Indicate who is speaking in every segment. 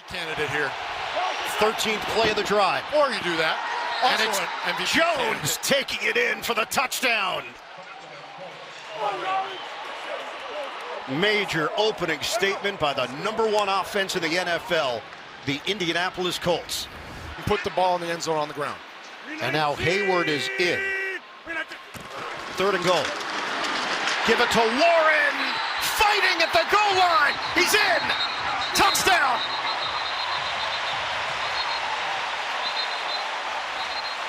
Speaker 1: Candidate here.
Speaker 2: 13th play of the drive.
Speaker 1: Or you do that.
Speaker 2: And
Speaker 1: Also
Speaker 2: it's
Speaker 1: an MVP
Speaker 2: Jones
Speaker 1: candidate.
Speaker 2: taking it in for the touchdown. Major opening statement by the #1 offense in the NFL, the Indianapolis Colts.
Speaker 1: Put the ball in the end zone on the ground.
Speaker 2: And now Hayward is in. 3rd and goal. Give it to Warren. Fighting at the goal line. He's in. Touchdown.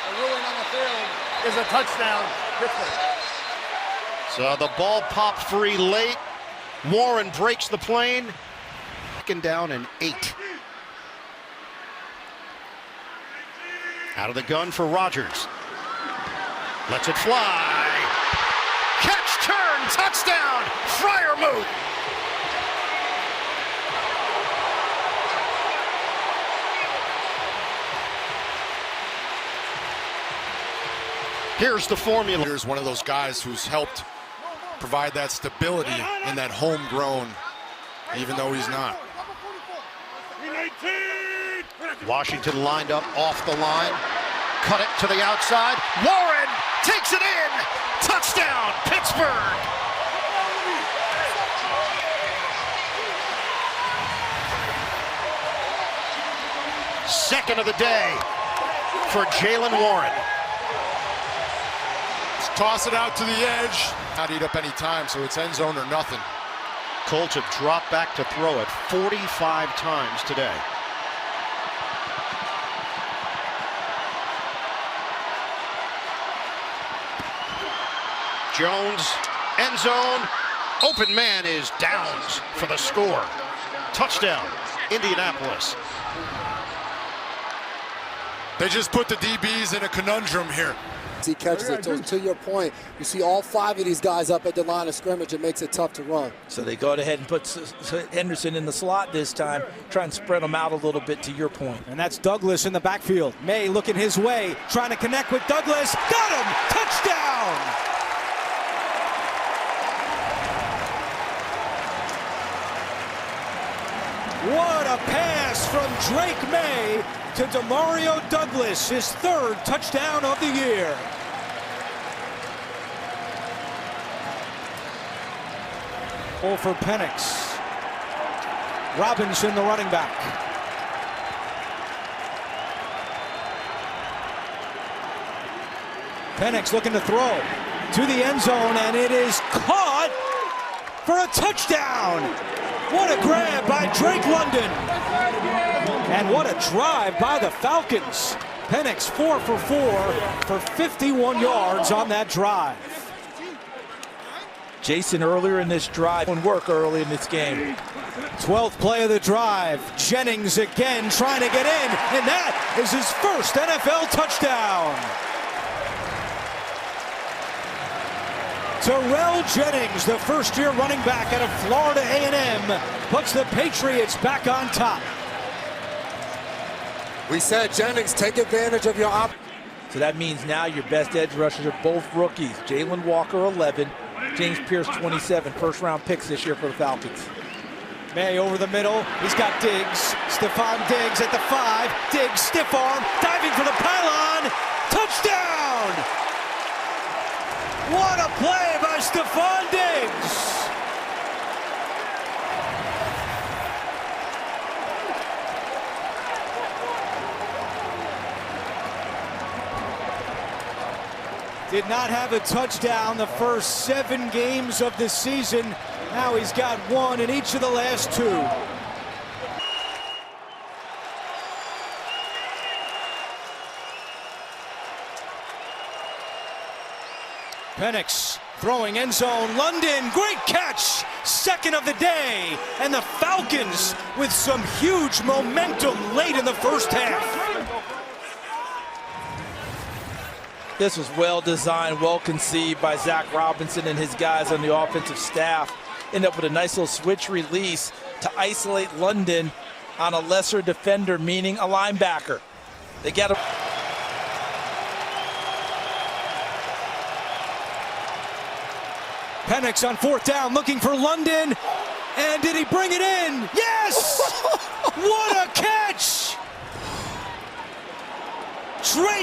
Speaker 3: The ruling on the field is a touchdown.
Speaker 2: So the ball popped free late. Warren breaks the plane. Second down and 8. Out of the gun for Rodgers. Lets it fly. Catch, turn, touchdown. Freiermuth. Here's the formula.
Speaker 1: Here's one of those guys who's helped provide that stability in that homegrown, even though he's not.
Speaker 2: Washington lined up off the line. Cut it to the outside. Warren takes it in. Touchdown, Pittsburgh. Second of the day for Jaylen Warren.
Speaker 1: Just toss it out to the edge. Not eat up any time, so it's end zone or nothing.
Speaker 2: Colts have dropped back to throw it 45 times today. Jones, end zone, open man is Downs for the score. Touchdown, Indianapolis.
Speaker 1: They just put the DBs in a conundrum here.
Speaker 4: He catches it. So to your point, you see all 5 of these guys up at the line of scrimmage. It makes it tough to run.
Speaker 5: So they go ahead and put Henderson in the slot this time, try and spread them out a little bit, to your point.
Speaker 6: And that's Douglas in the backfield. May looking his way, trying to connect with Douglas. Got him! Touchdown! What a pass from Drake May to Demario Douglas, his 3rd touchdown of the year. Oh, for Penix. Robinson, the running back. Penix looking to throw to the end zone, and it is caught for a touchdown. What a grab by Drake London. And what a drive by the Falcons. Penix 4 for 4 for 51 yards on that drive.
Speaker 5: Jason earlier in this drive and work early in this game.
Speaker 6: 12th play of the drive. Jennings again trying to get in, and that is his first NFL touchdown. Terrell Jennings, the first-year running back out of Florida A&M, puts the Patriots back on top.
Speaker 4: We said, Jennings, take advantage of your opportunity.
Speaker 5: So that means now your best edge rushers are both rookies. Jalen Walker, 11. James Pierce, 27. First-round picks this year for the Falcons.
Speaker 6: May over the middle. He's got Diggs. Stephon Diggs at the 5. Diggs, stiff arm, diving for the pylon. Touchdown! What a play by Stephon Diggs! Did not have a touchdown the first 7 games of the season. Now he's got 1 in each of the last 2. Penix throwing end zone. London, great catch. 2nd of the day. And the Falcons with some huge momentum late in the first half.
Speaker 5: This was well designed, well conceived by Zach Robinson and his guys on the offensive staff. End up with a nice little switch release to isolate London on a lesser defender, meaning a linebacker. They got a
Speaker 6: Penix on 4th down, looking for London. And did he bring it in? Yes! What a catch!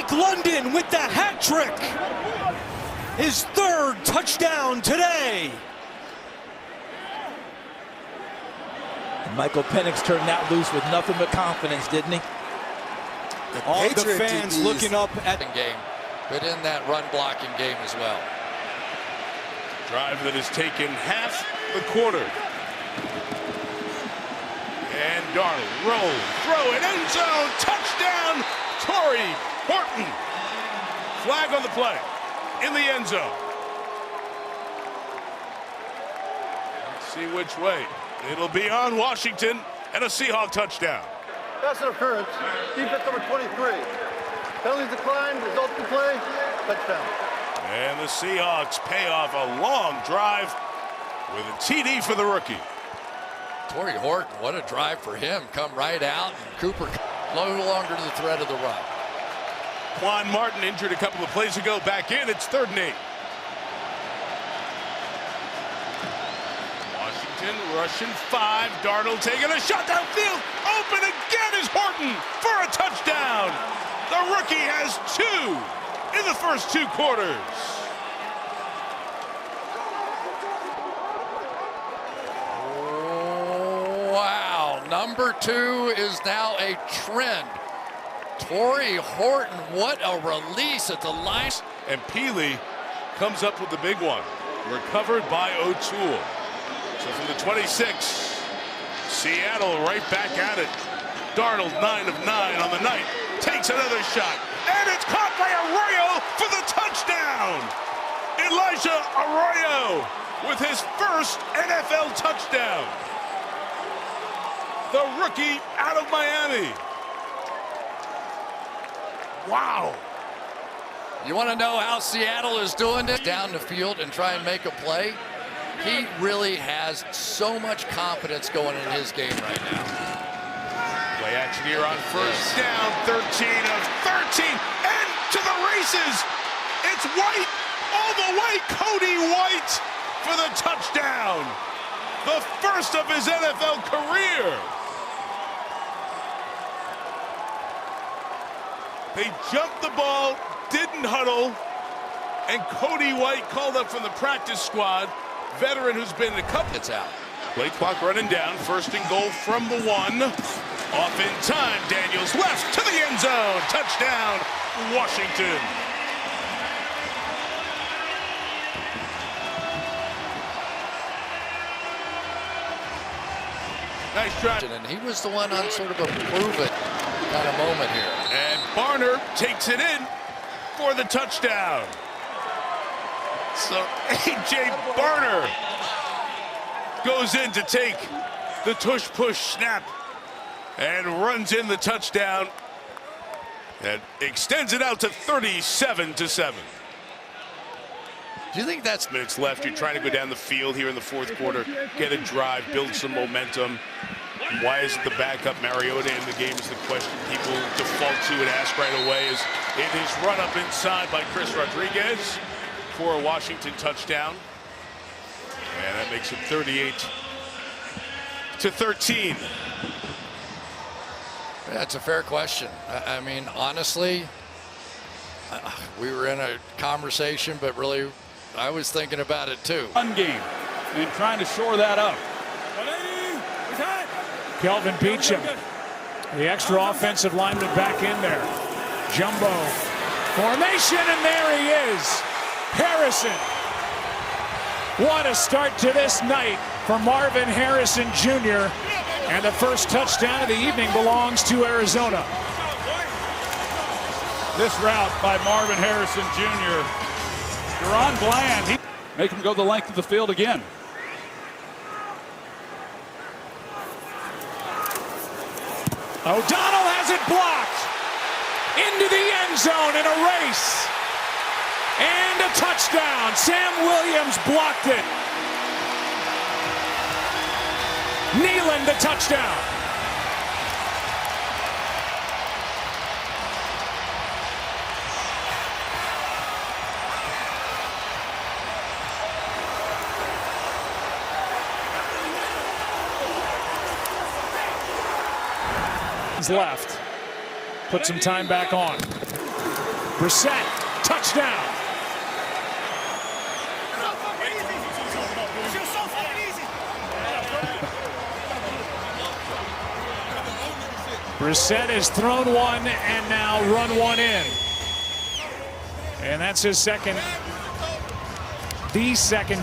Speaker 6: Drake London with the hat trick. His third touchdown today.
Speaker 5: And Michael Penix turned that loose with nothing but confidence, didn't he?
Speaker 6: All the fans looking up at
Speaker 7: game, but in that run blocking game as well.
Speaker 8: Drive that has taken half the quarter. And Darnold, roll, throw it, end zone, touchdown, Torrey Horton. Flag on the play, in the end zone. Let's see which way. It'll be on Washington, and a Seahawk touchdown.
Speaker 3: That's an occurrence. Defense number 23. Penalties declined, result to play, touchdown.
Speaker 8: And the Seahawks pay off a long drive with a TD for the rookie.
Speaker 7: Torrey Horton, what a drive for him. Come right out, and Cooper no longer the threat of the run.
Speaker 8: Quan Martin injured a couple of plays ago, back in, it's 3rd and 8. Washington rushing 5, Darnold taking a shot downfield, open again is Horton for a touchdown. The rookie has 2 in the first 2 quarters.
Speaker 7: Wow, number 2 is now a trend. Torrey Horton, what a release at the line.
Speaker 8: And Peely comes up with the big one, recovered by O'Toole. So from the 26, Seattle right back at it. Darnold 9 of 9 on the night, takes another shot, and it's caught by Arroyo for the touchdown. Elijah Arroyo with his first NFL touchdown. The rookie out of Miami. Wow.
Speaker 7: You want to know how Seattle is doing it? Down the field and try and make a play. He really has so much confidence going in his game right now.
Speaker 8: Play action here on first down, 13 of 13, and to the races. It's White, all the way, Cody White for the touchdown. The first of his NFL career. They jumped the ball, didn't huddle, and Cody White called up from the practice squad, veteran who's been in a couple.
Speaker 7: It's out.
Speaker 8: Play clock running down, 1st and goal from the 1. Off in time, Daniels left to the end zone. Touchdown, Washington. Nice try.
Speaker 7: And he was the one on sort of a prove it kind of moment here.
Speaker 8: And Barner takes it in for the touchdown. So A.J. Barner goes in to take the tush-push snap and runs in the touchdown. And extends it out to 37-7.
Speaker 7: Do you think that's
Speaker 8: Minutes left. You're trying to go down the field here in the 4th quarter, get a drive, build some momentum. Why isn't the backup Mariota in the game is the question people default to and ask right away. Is it is run up inside by Chris Rodriguez for a Washington touchdown. And that makes it 38-13.
Speaker 7: That's a fair question. I mean, honestly, we were in a conversation, but really, I was thinking about it too.
Speaker 9: One game and trying to shore that up.
Speaker 6: Kelvin Beachum, the extra offensive lineman back in there. Jumbo formation, and there he is. Harrison. What a start to this night for Marvin Harrison Jr. And the first touchdown of the evening belongs to Arizona.
Speaker 9: This route by Marvin Harrison Jr. Deron Bland. Make him go the length of the field again.
Speaker 6: O'Donnell has it blocked. Into the end zone in a race. And a touchdown. Sam Williams blocked it. Nealon the touchdown. Left. Put some time back on. Brissett, touchdown. Brissett has thrown one and now run one in. And that's his second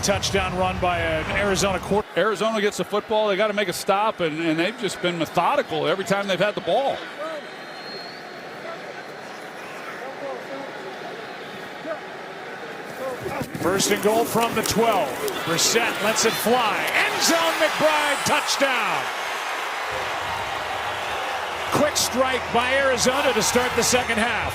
Speaker 6: touchdown run by an Arizona quarterback.
Speaker 9: Arizona gets the football, they got to make a stop, and they've just been methodical every time they've had the ball.
Speaker 6: First and goal from the 12. Brissett lets it fly. End zone, McBride, touchdown. Quick strike by Arizona to start the second half.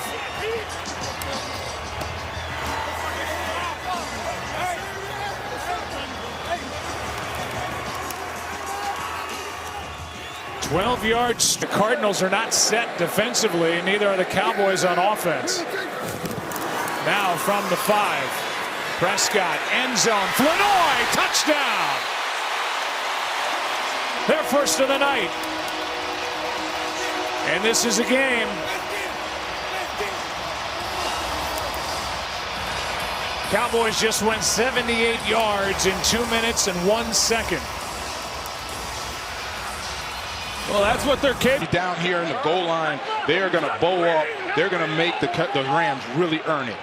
Speaker 6: "12 yards. The Cardinals are not set defensively, neither are the Cowboys on offense. Now from the 5. Prescott, end zone, Flanoy, touchdown! Their first of the night. And this is a game. Cowboys just went 78 yards in 2 minutes and 1 second.
Speaker 9: Well, that's what they're capable.
Speaker 10: Down here in the goal line, they are going to bow up. They're going to make the Rams really earn it.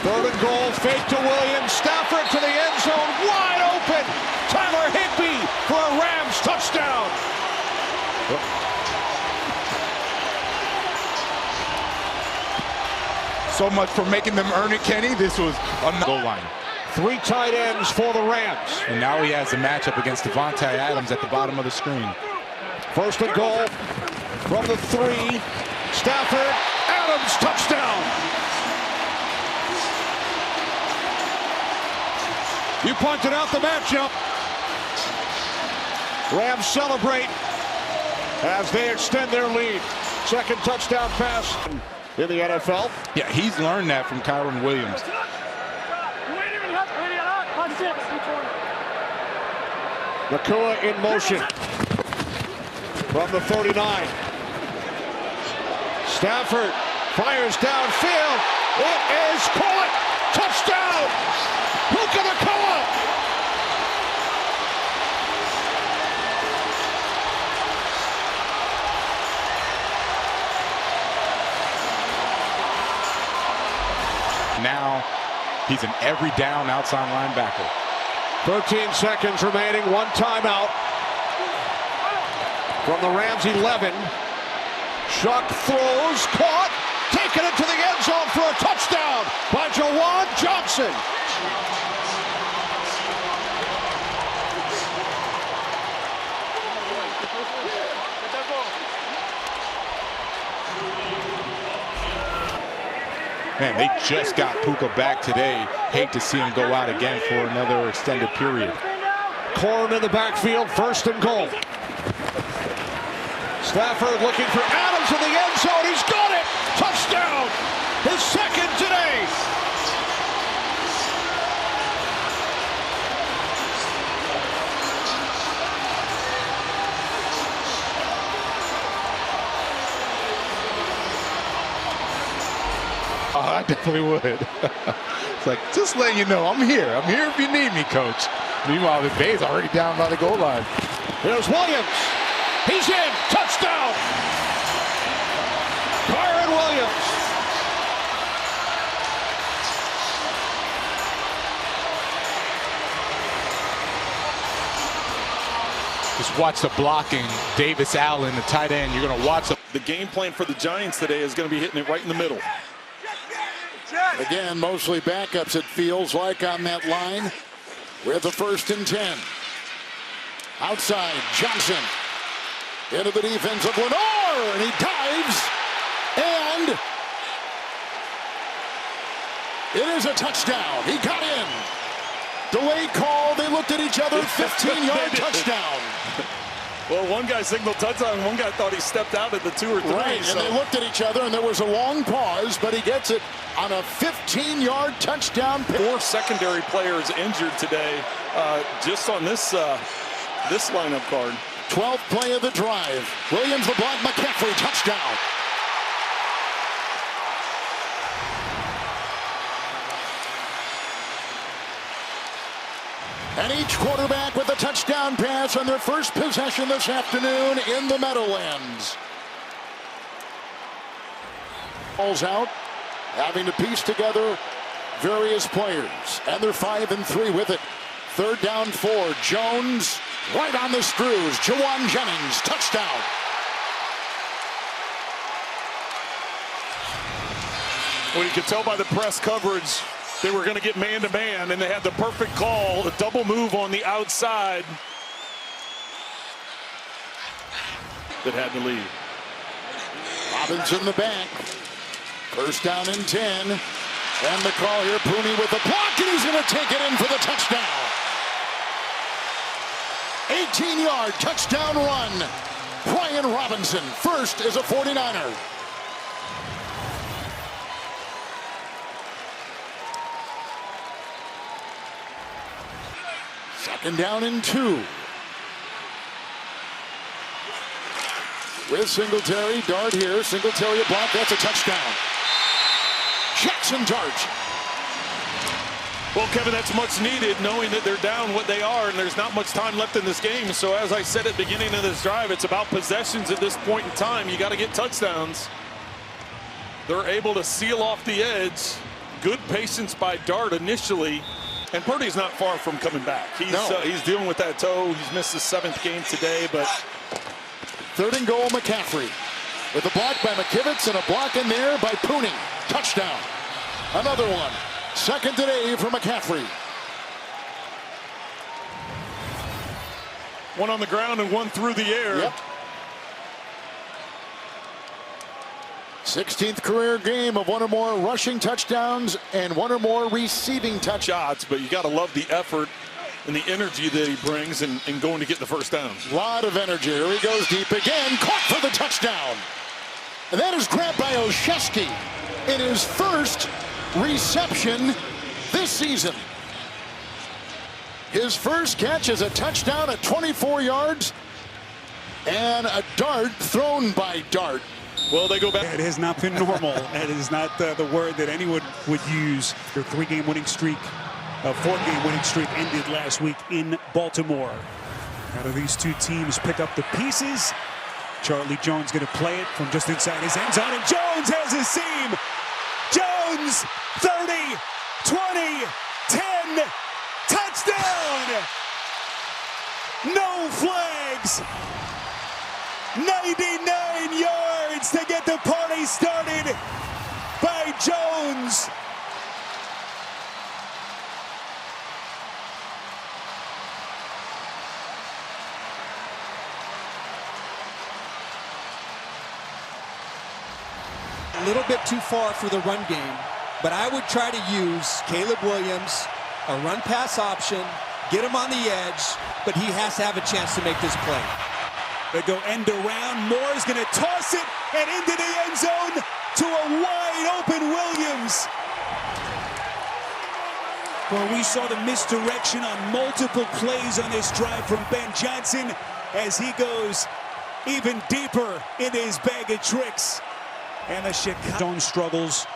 Speaker 2: Third and goal, fake to Williams. Stafford to the end zone, wide open. Tyler Higbee for a Rams touchdown.
Speaker 10: So much for making them earn it, Kenny. This was a goal line.
Speaker 2: 3 tight ends for the Rams.
Speaker 10: And now he has a matchup against Devontae Adams at the bottom of the screen.
Speaker 2: First and goal from the 3. Stafford, Adams, touchdown. You pointed out the matchup. Rams celebrate as they extend their lead. Second touchdown pass in the NFL.
Speaker 10: Yeah, he's learned that from Kyron Williams.
Speaker 2: Nakua in motion from the 39. Stafford fires downfield. It is caught. Touchdown. Puka Nakua.
Speaker 10: Now he's an every down outside linebacker.
Speaker 2: 13 seconds remaining, 1 timeout. From the Rams 11. Shuck throws, caught, taken into the end zone for a touchdown by Jawan Johnson.
Speaker 10: Man, they just got Puka back today. Hate to see him go out again for another extended period.
Speaker 2: Corn in the backfield, first and goal. Stafford looking for Adams in the end zone. He's got it. Touchdown. His second today.
Speaker 10: Oh, I definitely would. It's like, just letting you know, I'm here. I'm here if you need me, coach. Meanwhile, the Bay's already down by the goal line.
Speaker 2: Here's Williams. He's in. Touchdown. Kyron Williams.
Speaker 10: Just watch the blocking. Davis Allen, the tight end. You're going to watch
Speaker 11: the game plan for the Giants today is going to be hitting it right in the middle.
Speaker 1: Again, mostly backups, it feels like, on that line. With the 1st and 10. Outside, Johnson. Into the defense of Lenore, and he dives. And it is a touchdown. He got in. Delayed call. They looked at each other. 15-yard touchdown.
Speaker 11: Well, one guy signaled touchdown, one guy thought he stepped out at the 2 or 3.
Speaker 1: Right, and they looked at each other, and there was a long pause, but he gets it on a 15-yard touchdown.
Speaker 11: 4 secondary players injured today, just on this lineup card.
Speaker 1: 12th play of the drive. Williams the block, McCaffrey touchdown. And each quarterback with a touchdown pass on their first possession this afternoon in the Meadowlands. Balls out, having to piece together various players. And they're 5-3 with it. 3rd down 4. Jones right on the screws. Jawan Jennings, touchdown.
Speaker 11: Well, you could tell by the press coverage they were going to get man-to-man, and they had the perfect call, a double move on the outside that had to leave.
Speaker 1: Robinson the back. 1st down and 10. And the call here, Pooney with the block, and he's going to take it in for the touchdown. 18-yard touchdown run. Brian Robinson, first as a 49er. Second down and 2. With Singletary, Dart here. Singletary a block, that's a touchdown. Jackson Dart.
Speaker 11: Well, Kevin, that's much needed, knowing that they're down what they are, and there's not much time left in this game. So as I said at the beginning of this drive, it's about possessions at this point in time. You got to get touchdowns. They're able to seal off the edge. Good patience by Dart initially. And Purdy's not far from coming back. He's dealing with that toe. He's missed his 7th game today, but
Speaker 1: 3rd and goal, McCaffrey. With a block by McKivitz and a block in there by Pooney. Touchdown. Another one. 2nd today for McCaffrey.
Speaker 11: One on the ground and one through the air.
Speaker 1: Yep. 16th career game of 1 or more rushing touchdowns and 1 or more receiving
Speaker 11: shots, but you got to love the effort and the energy that he brings and going to get the 1st down.
Speaker 1: A lot of energy. Here he goes deep again. Caught for the touchdown. And that is grabbed by Olszewski in his first reception this season. His first catch is a touchdown at 24 yards and a dart thrown by Dart.
Speaker 11: Well, they go back.
Speaker 6: It has not been normal. That is not the word that anyone would use. Their 3-game winning streak, 4-game winning streak ended last week in Baltimore. How do these two teams pick up the pieces? Charlie Jones going to play it from just inside his end zone, and Jones has a seam. Jones, 30, 20, 10, touchdown! No flags. 99 yards to get the party started by Jones.
Speaker 12: A little bit too far for the run game, but I would try to use Caleb Williams, a run pass option, get him on the edge, but he has to have a chance to make this play.
Speaker 6: They go end around. Moore's going to toss it and into the end zone to a wide open Williams. Well, we saw the misdirection on multiple plays on this drive from Ben Johnson as he goes even deeper in his bag of tricks. And the Chicago struggles.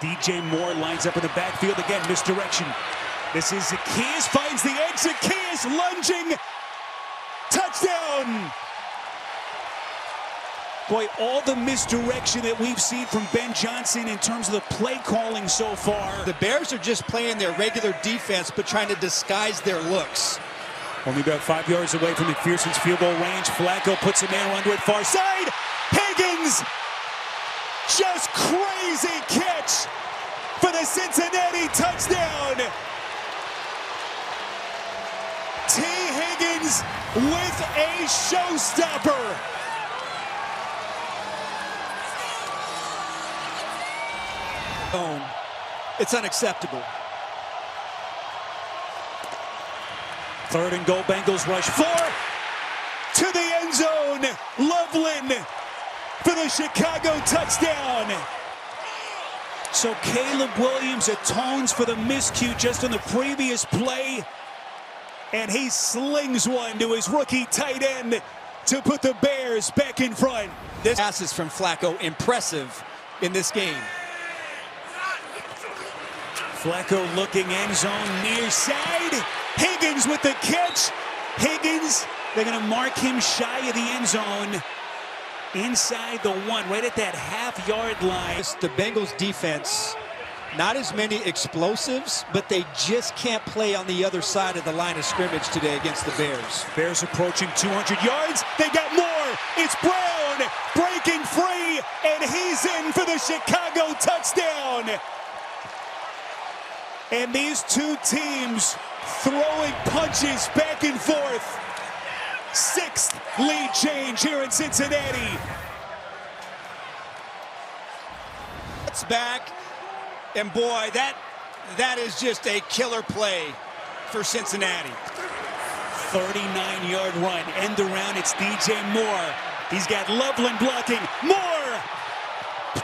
Speaker 6: DJ Moore lines up in the backfield again. Misdirection. This is Zacchaeus, finds the edge. Zacchaeus lunging. Touchdown! Boy, all the misdirection that we've seen from Ben Johnson in terms of the play calling so far.
Speaker 12: The Bears are just playing their regular defense, but trying to disguise their looks.
Speaker 6: Only about 5 yards away from McPherson's field goal range. Flacco puts a man under it far side. Higgins! Just crazy catch for the Cincinnati touchdown. T. Higgins with a showstopper.
Speaker 12: It's unacceptable.
Speaker 6: 3rd and goal, Bengals rush 4 to the end zone. Loveland for the Chicago touchdown. So Caleb Williams atones for the miscue just on the previous play, and he slings one to his rookie tight end to put the Bears back in front.
Speaker 12: This passes from Flacco, impressive in this game.
Speaker 6: Flacco looking end zone near side. Higgins with the catch. Higgins, they're going to mark him shy of the end zone. Inside the 1, right at that half-yard line.
Speaker 12: The Bengals defense, not as many explosives, but they just can't play on the other side of the line of scrimmage today against the Bears.
Speaker 6: Bears approaching 200 yards. They got more. It's Brown breaking free, and he's in for the Chicago touchdown. And these two teams throwing punches back and forth. 6th lead change here in Cincinnati.
Speaker 12: It's back, and boy, that is just a killer play for Cincinnati.
Speaker 6: 39-yard run, end around. It's DJ Moore. He's got Loveland blocking. Moore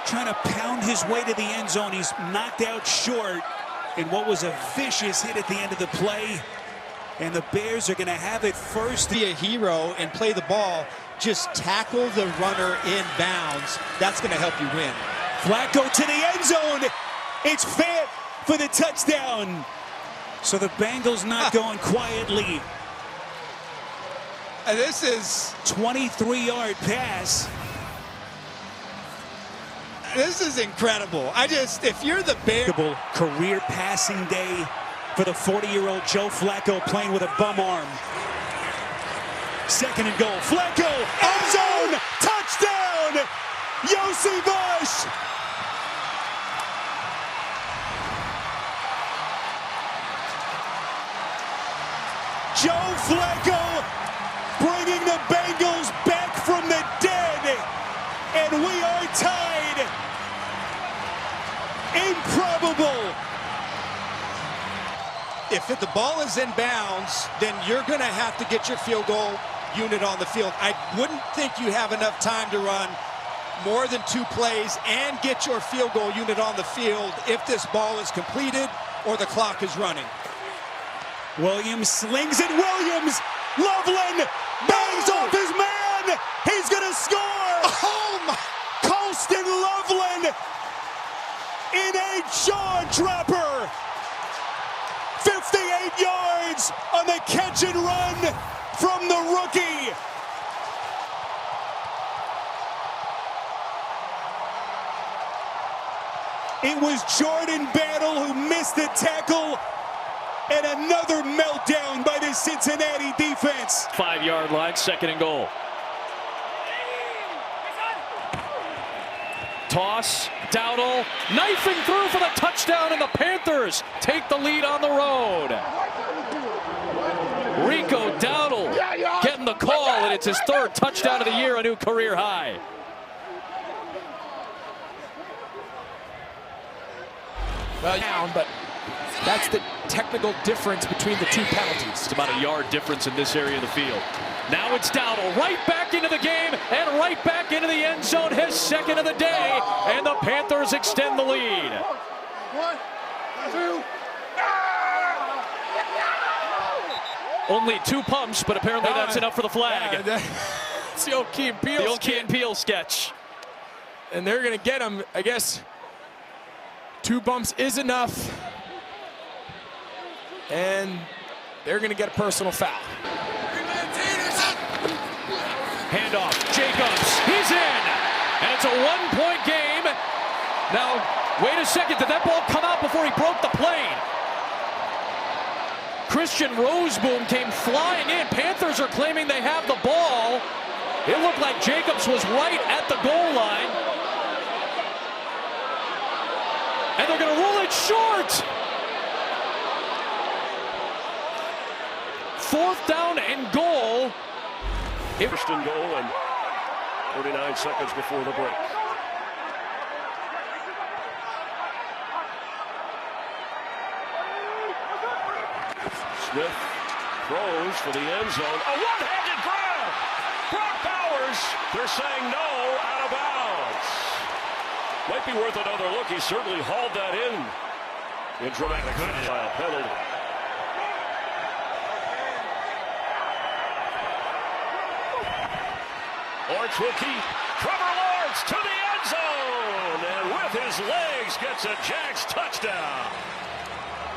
Speaker 6: trying to pound his way to the end zone. He's knocked out short in what was a vicious hit at the end of the play. And the Bears are going to have it first.
Speaker 12: Be a hero and play the ball. Just tackle the runner in bounds. That's going to help you win.
Speaker 6: Flacco to the end zone. It's Fant for the touchdown. So the Bengals not going quietly.
Speaker 12: This is
Speaker 6: 23-yard pass.
Speaker 12: This is incredible. If you're the Bears.
Speaker 6: Career passing day for the 40-year-old Joe Flacco, playing with a bum arm. 2nd and goal. Flacco, end zone, touchdown! Yossi Bush! Joe Flacco bringing the Bengals back from the dead, and we are tied. Improbable.
Speaker 12: If the ball is in bounds, then you're going to have to get your field goal unit on the field. I wouldn't think you have enough time to run more than 2 plays and get your field goal unit on the field if this ball is completed or the clock is running.
Speaker 6: Williams slings it. Williams, Loveland bangs off his man. He's going to score.
Speaker 12: Oh my!
Speaker 6: Colston Loveland in a jaw dropper. 58 yards on the catch and run from the rookie. It was Jordan Battle who missed the tackle, and another meltdown by the Cincinnati defense.
Speaker 13: 5-yard line, 2nd and goal. Toss, Dowdle, knifing through for the touchdown, and the Panthers take the lead on the road. Rico Dowdle getting the call, and it's his 3rd touchdown of the year, a new career high.
Speaker 14: Well, down, but that's the technical difference between the 2 penalties.
Speaker 13: It's about a yard difference in this area of the field. Now it's Dowdle right back into the game and right back into the end zone, his 2nd of the day, and the Panthers extend the lead.
Speaker 3: 1, 2.
Speaker 13: Only 2 pumps, but apparently that's enough for the flag.
Speaker 14: It's the old Key and Peele.
Speaker 13: The old Key and Peele sketch.
Speaker 14: And they're going to get him, I guess. 2 bumps is enough. And they're going to get a personal foul.
Speaker 13: Handoff, Jacobs, he's in, and it's a 1-point game. Now, wait a second, did that ball come out before he broke the plane? Christian Roseboom came flying in. Panthers are claiming they have the ball. It looked like Jacobs was right at the goal line. And they're going to rule it short. 4th down and goal.
Speaker 15: First and goal, and 49 seconds before the break. Smith throws for the end zone. A one-handed grab! Brock Bowers, they're saying no, out of bounds. Might be worth another look. He certainly hauled that in dramatic style penalty. Lawrence will keep. Trevor Lawrence to the end zone, and with his legs gets a Jags touchdown.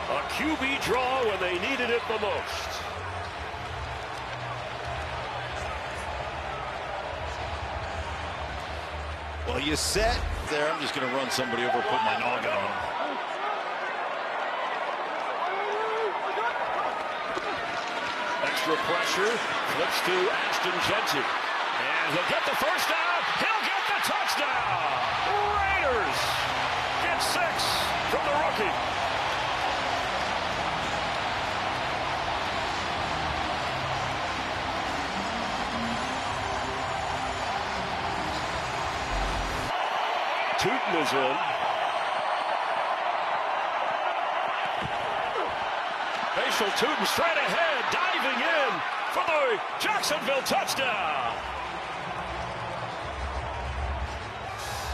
Speaker 15: A QB draw when they needed it the most.
Speaker 2: Well, you set there. I'm just going to run somebody over, put my noggin on him.
Speaker 15: Extra pressure, flips to Ashton Genty. And he'll get the first down. He'll get the touchdown. Raiders get 6 from the rookie. Tootin is in. Facial Tootin straight ahead, diving in for the Jacksonville touchdown.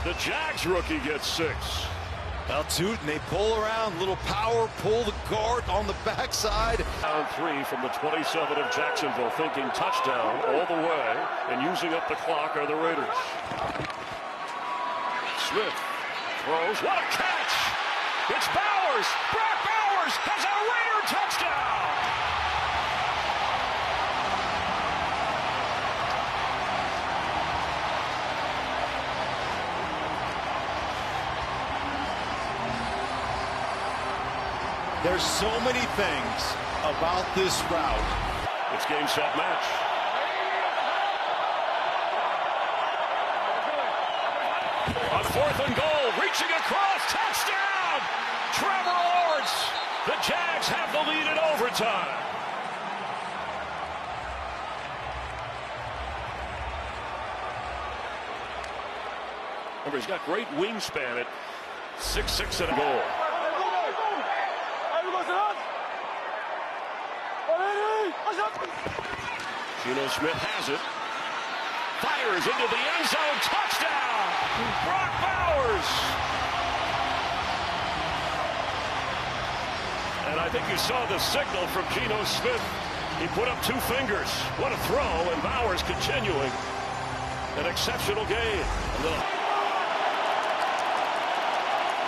Speaker 15: The Jags rookie gets 6.
Speaker 2: Now Tootin, they pull around, little power, pull the guard on the backside.
Speaker 15: Down 3 from the 27 of Jacksonville, thinking touchdown all the way, and using up the clock are the Raiders. Smith throws. What a catch! It's Bowers. Brock Bowers has a Raider touchdown.
Speaker 2: There's so many things about this route.
Speaker 15: It's game, set, match. On 4th and goal, reaching across, touchdown! Trevor Lawrence. The Jags have the lead in overtime. Remember, he's got great wingspan at 6'6" and a goal. Geno Smith has it. Fires into the end zone. Touchdown! Brock Bowers! And I think you saw the signal from Geno Smith. He put up 2 fingers. What a throw, and Bowers continuing an exceptional game.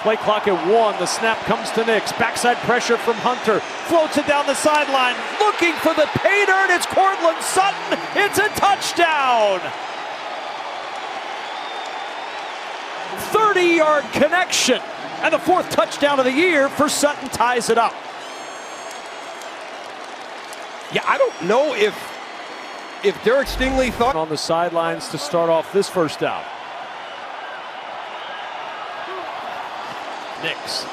Speaker 13: Play clock at 1. The snap comes to Nix. Backside pressure from Hunter. Floats it down the sideline. Looking for the pay dirt. It's Cortland Sutton. It's a touchdown. 30-yard connection. And the 4th touchdown of the year for Sutton ties it up.
Speaker 14: Yeah, I don't know if Derek Stingley thought
Speaker 13: on the sidelines to start off this first down. Nix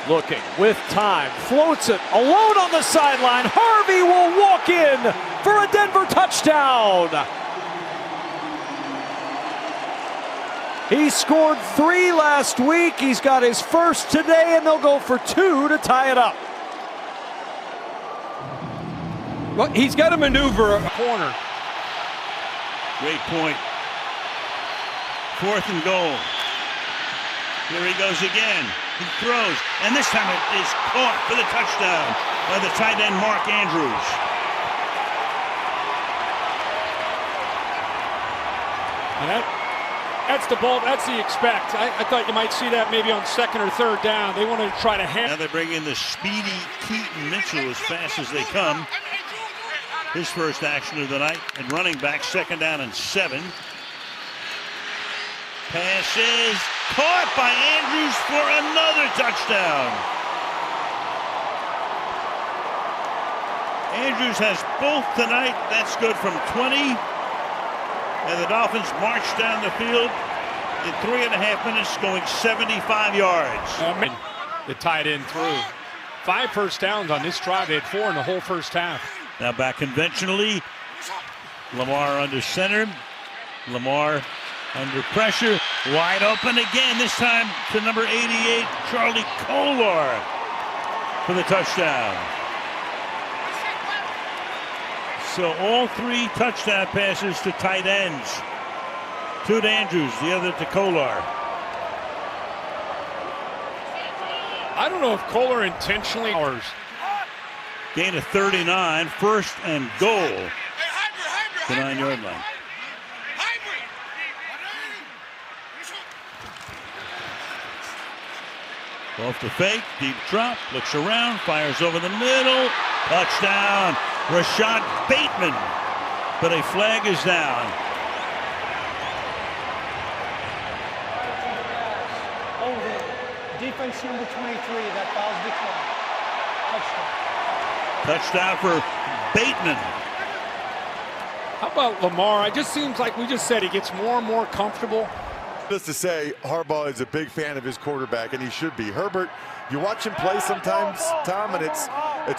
Speaker 13: looking with time, floats it alone on the sideline. Harvey will walk in for a Denver touchdown. He scored 3 last week. He's got his first today, and they'll go for 2 to tie it up.
Speaker 14: Well, he's got to maneuver a corner.
Speaker 16: Great point. 4th and goal. Here he goes again. He throws, and this time it is caught for the touchdown by the tight end Mark Andrews.
Speaker 9: And that's the ball. That's the expect. I thought you might see that maybe on 2nd or 3rd down. They wanted to try to
Speaker 16: Now they bring in the speedy Keaton Mitchell as fast as they come. His first action of the night, and running back, 2nd down and 7. Pass is caught by Andrews for another touchdown. Andrews has both tonight. That's good from 20. And the Dolphins march down the field in 3.5 minutes, going 75 yards.
Speaker 9: They tied in through. 5 first downs on this drive. They had 4 in the whole first half.
Speaker 16: Now back conventionally. Lamar under center. Lamar under pressure. Wide open again. This time to number 88, Charlie Kolar, for the touchdown. So all 3 touchdown passes to tight ends. 2 to Andrews, the other to Kolar.
Speaker 9: I don't know if Kolar intentionally or
Speaker 16: Gain of 39, 1st and goal. The 9-yard line. Off the fake, deep drop, looks around, fires over the middle. Touchdown, Rashad Bateman. But a flag is down.
Speaker 9: Over. Defense number 23, that foul's declined.
Speaker 16: Touchdown for Bateman.
Speaker 9: How about Lamar? It just seems like we just said he gets more and more comfortable.
Speaker 17: Just to say, Harbaugh is a big fan of his quarterback, and he should be. Herbert, you watch him play sometimes, Tom, and it's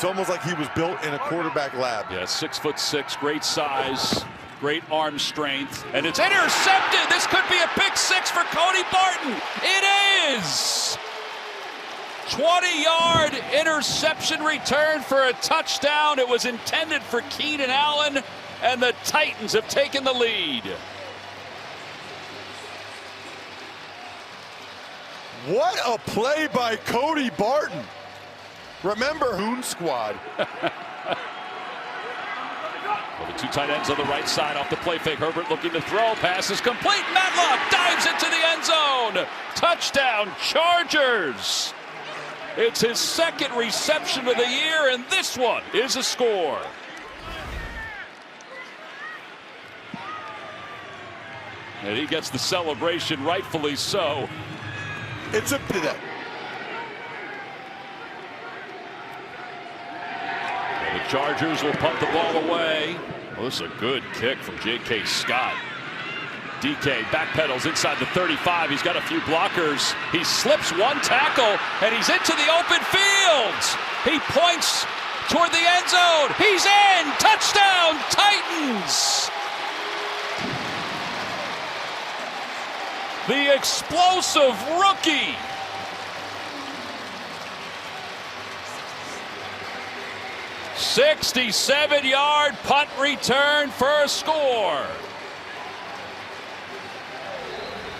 Speaker 17: almost like he was built in a quarterback lab.
Speaker 15: Yeah, 6'6", great size, great arm strength, and it's intercepted. This could be a pick six for Cody Barton. It is. 20-yard interception return for a touchdown. It was intended for Keenan Allen, and the Titans have taken the lead.
Speaker 17: What a play by Cody Barton. Remember, Hoon Squad.
Speaker 15: Well, the two tight ends on the right side off the play fake. Herbert looking to throw. Pass is complete. Matlock dives into the end zone. Touchdown, Chargers. It's his second reception of the year, and this one is a score. And he gets the celebration, rightfully so.
Speaker 17: It's a today.
Speaker 15: The Chargers will punt the ball away. Well, this is a good kick from J.K. Scott. DK backpedals inside the 35. He's got a few blockers. He slips one tackle, and he's into the open field. He points toward the end zone. He's in. Touchdown, Titans. The explosive rookie. "67-yard punt return for a score."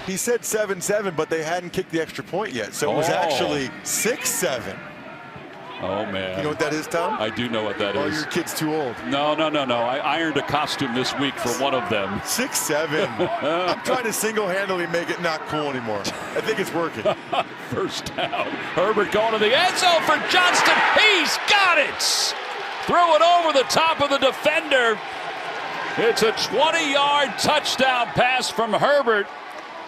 Speaker 17: He said 7-7, but they hadn't kicked the extra point yet, so it was actually 6-7.
Speaker 15: Oh, man.
Speaker 17: You know what that is, Tom?
Speaker 15: I do know what that is.
Speaker 17: Your kid's too old.
Speaker 15: No. I ironed a costume this week for one of them.
Speaker 17: 6-7. I'm trying to single-handedly make it not cool anymore. I think it's working.
Speaker 15: First down. Herbert going to the end zone for Johnston. He's got it. Threw it over the top of the defender. It's a 20-yard touchdown pass from Herbert.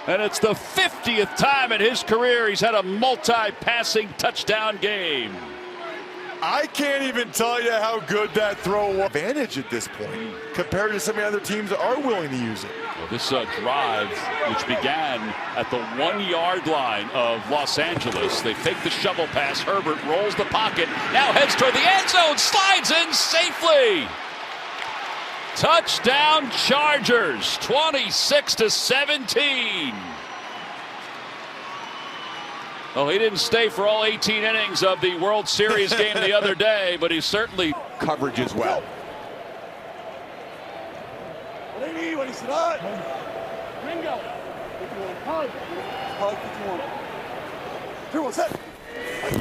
Speaker 15: And it's the 50th time in his career he's had a multi-passing touchdown game.
Speaker 17: I can't even tell you how good that throw was. Advantage at this point compared to some of the other teams that are willing to use it.
Speaker 15: Well, this drive, which began at the 1-yard line of Los Angeles, they fake the shovel pass. Herbert rolls the pocket, now heads toward the end zone, slides in safely. Touchdown Chargers, 26-17. Well, he didn't stay for all 18 innings of the World Series game the other day, but he's certainly
Speaker 17: coverage as well.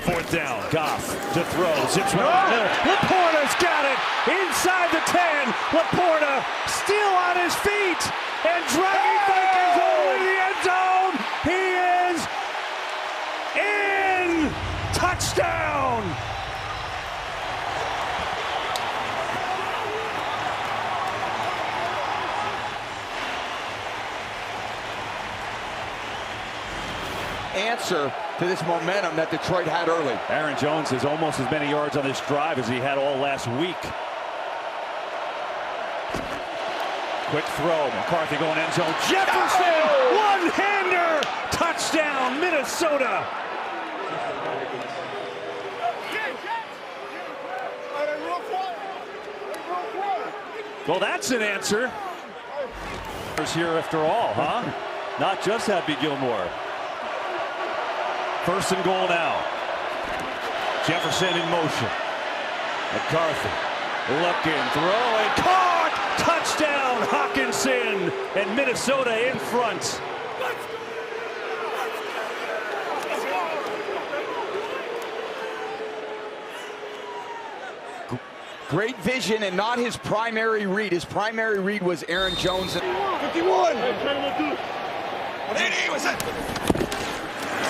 Speaker 13: Fourth down, Goff to throw, zips right in the middle. Laporta's got it inside the 10. Laporta still on his feet and dragging Vikings all the way to the end zone. He is in. Touchdown.
Speaker 18: Answer to this momentum that Detroit had early.
Speaker 13: Aaron Jones has almost as many yards on this drive as he had all last week. Quick throw, McCarthy going end zone. Jefferson, one-hander, touchdown, Minnesota. Well, that's an answer. Here after all, huh? Not just Happy Gilmore. First and goal now. Jefferson in motion. McCarthy looking, throwing, caught! Touchdown, Hawkinson, and Minnesota in front.
Speaker 18: Great vision and not his primary read. His primary read was Aaron Jones.
Speaker 3: 51.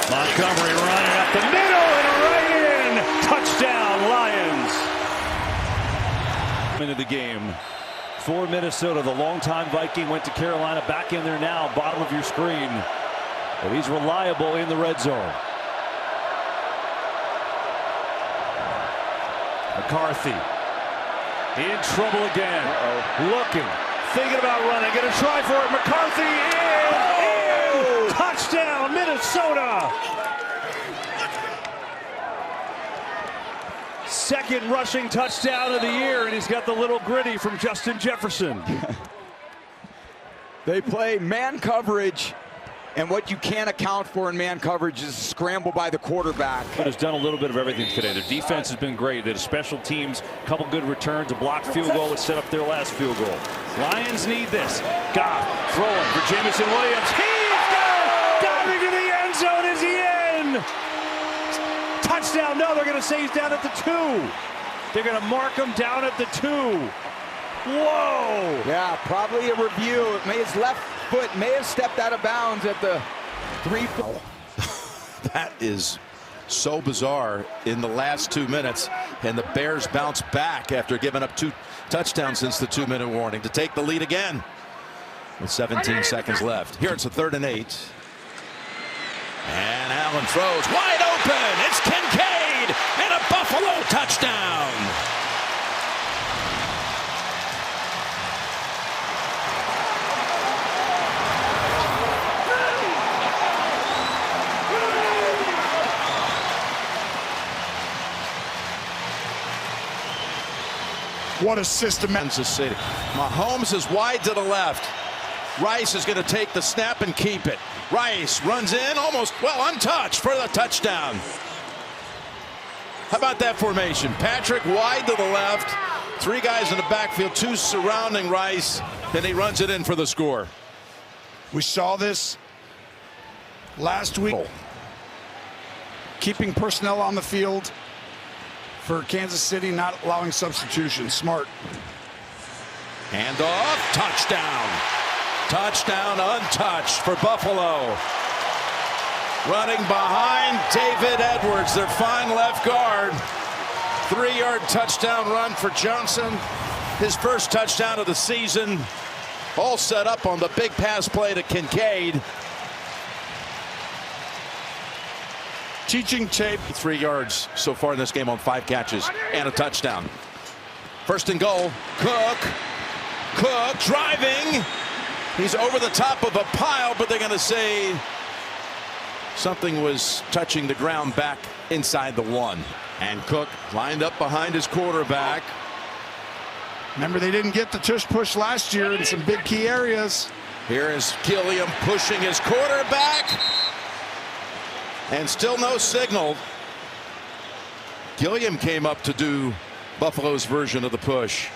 Speaker 13: Montgomery running up the middle and right in. Touchdown, Lions. Into the game for Minnesota. The longtime Viking went to Carolina, back in there now, bottom of your screen. But he's reliable in the red zone. McCarthy in trouble again. Looking, thinking about running, gonna try for it. McCarthy in. Touchdown, Minnesota. Second rushing touchdown of the year, and he's got the little gritty from Justin Jefferson.
Speaker 18: They play man coverage, and what you can't account for in man coverage is scramble by the quarterback.
Speaker 13: But has done a little bit of everything today. Their defense has been great. They had special teams, a couple good returns, a blocked field goal that set up their last field goal. Lions need this. Goff throwing for Jamison Williams. He's got it! Diving to the end zone. Is he in? Touchdown. No, they're going to say he's down at the 2. They're going to mark him down at the 2. Whoa!
Speaker 18: Yeah, probably a review. His left foot may have stepped out of bounds at the 3.
Speaker 19: That is so bizarre in the last 2 minutes, and the Bears bounce back after giving up 2 touchdowns since the 2-minute warning to take the lead again with 17 seconds left. Here it's a 3rd and 8. And Allen throws wide open. It's Kincaid and a Buffalo touchdown.
Speaker 1: What a system.
Speaker 19: Kansas City. Mahomes is wide to the left. Rice is going to take the snap and keep it. Rice runs in almost, untouched for the touchdown. How about that formation? Patrick wide to the left. 3 guys in the backfield, 2 surrounding Rice. Then he runs it in for the score.
Speaker 1: We saw this last week. Keeping personnel on the field for Kansas City, not allowing substitutions. Smart.
Speaker 19: Hand off, touchdown. Touchdown untouched for Buffalo. Running behind David Edwards, their fine left guard. 3-yard touchdown run for Johnson. His first touchdown of the season. All set up on the big pass play to Kincaid.
Speaker 1: Teaching tape.
Speaker 19: 3 yards so far in this game on 5 catches and a touchdown. 1st and goal. Cook driving. He's over the top of a pile, but they're going to say something was touching the ground back inside the 1. And Cook lined up behind his quarterback.
Speaker 1: Remember, they didn't get the tush push last year in some big key areas.
Speaker 19: Here is Gilliam pushing his quarterback. And still no signal. Gilliam came up to do Buffalo's version of the push.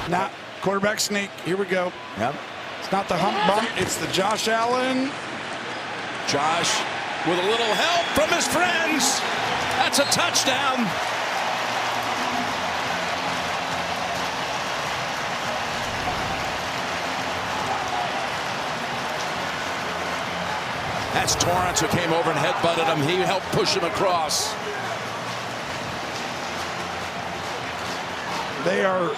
Speaker 1: Now, quarterback sneak. Here we go.
Speaker 19: Yep.
Speaker 1: It's not the hump bump. It's the Josh Allen.
Speaker 19: Josh with a little help from his friends. That's a touchdown. That's Torrance who came over and headbutted him. He helped push him across.
Speaker 1: They are.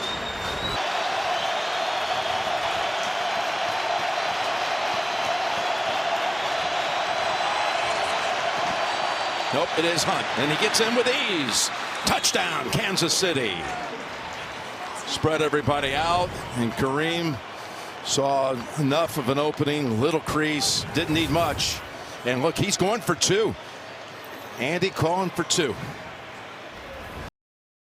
Speaker 19: Nope, it is Hunt, and he gets in with ease. Touchdown, Kansas City. Spread everybody out, and Kareem saw enough of an opening, little crease, didn't need much. And look, he's going for 2. Andy calling for 2.